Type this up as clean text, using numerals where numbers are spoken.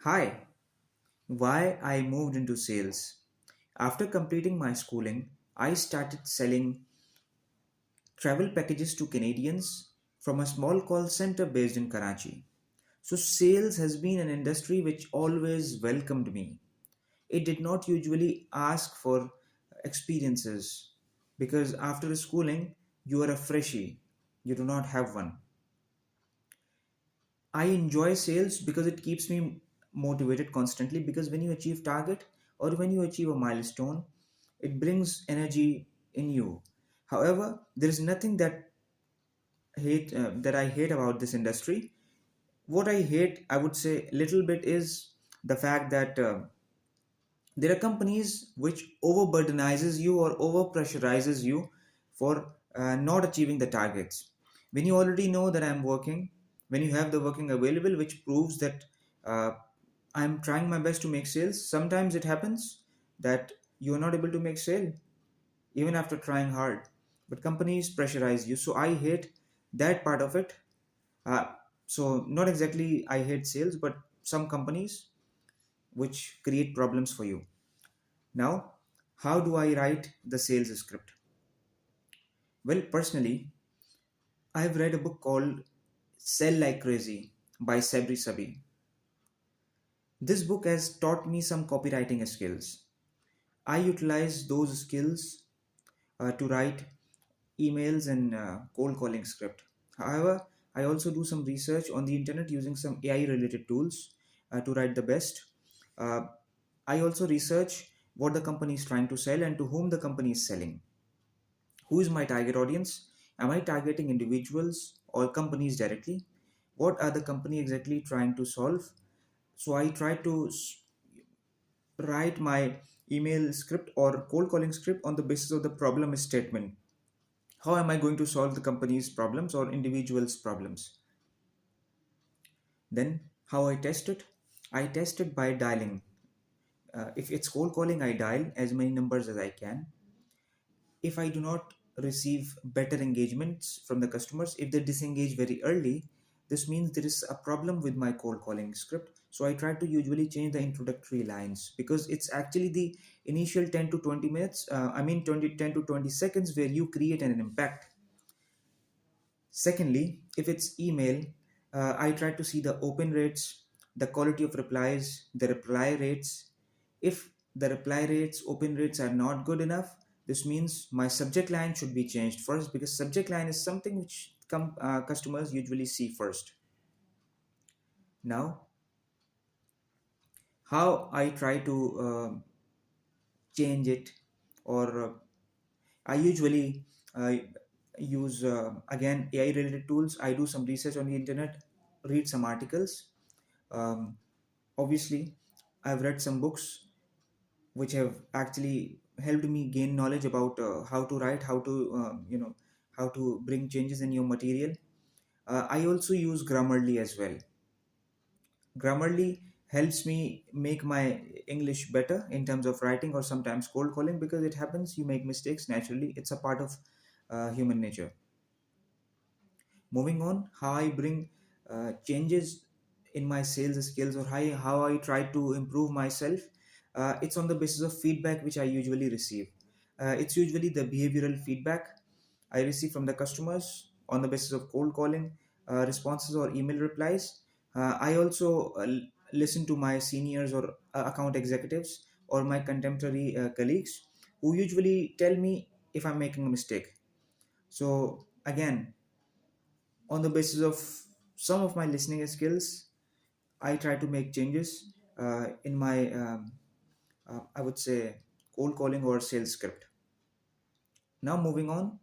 Hi, why I moved into sales. After completing my schooling, I started selling travel packages to Canadians from a small call center based in Karachi. So, sales has been an industry which always welcomed me. It did not usually ask for experiences because after schooling, you are a freshie, you do not have one. I enjoy sales because it keeps me motivated constantly because when you achieve target or when you achieve a milestone, it brings energy in you. However, there is nothing that I hate about this industry. What I hate, I would say, little bit is the fact that there are companies which overburdenizes you or overpressurizes you for not achieving the targets. When you already know that I'm working, when you have the working available, which proves that uh, I'm trying my best to make sales, sometimes it happens that you are not able to make sale even after trying hard. But companies pressurize you, so I hate that part of it. Uh, so not exactly I hate sales, but some companies which create problems for you. Now, how do I write the sales script? Well, personally, I've read a book called Sell Like Crazy by Sabri Sabi. This book has taught me some copywriting skills. I utilize those skills to write emails and cold calling script. However, I also do some research on the internet using some AI related tools to write the best. Uh, I also research what the company is trying to sell and to whom the company is selling. Who is my target audience? Am I targeting individuals or companies directly? What are the company exactly trying to solve? So I try to write my email script or cold calling script on the basis of the problem statement. How am I going to solve the company's problems or individuals' problems? Then how I test it? I test it by dialing. If it's cold calling, I dial as many numbers as I can. If I do not receive better engagements from the customers, if they disengage very early, this means there is a problem with my cold calling script. So I try to usually change the introductory lines because it's actually the initial 10 to 20 minutes, 10 to 20 seconds where you create an impact. Secondly, if it's email, I try to see the open rates, the quality of replies, the reply rates. If the reply rates, open rates are not good enough, this means my subject line should be changed first because subject line is something which customers usually see first. Now, how I try to change it, or I usually use again AI related tools. I do some research on the internet, read some articles. Um, Obviously, I've read some books which have actually helped me gain knowledge about how to write, how to bring changes in your material. I also use Grammarly as well. Grammarly helps me make my English better in terms of writing or sometimes cold calling because it happens. You make mistakes naturally. It's a part of human nature. Moving on, how I bring changes in my sales skills or how I try to improve myself. It's on the basis of feedback which I usually receive. It's usually the behavioral feedback I receive from the customers on the basis of cold calling responses or email replies. I also listen to my seniors or account executives or my contemporary colleagues who usually tell me if I'm making a mistake. So again, on the basis of some of my listening skills, I try to make changes in my, I would say, cold calling or sales script. Now, moving on,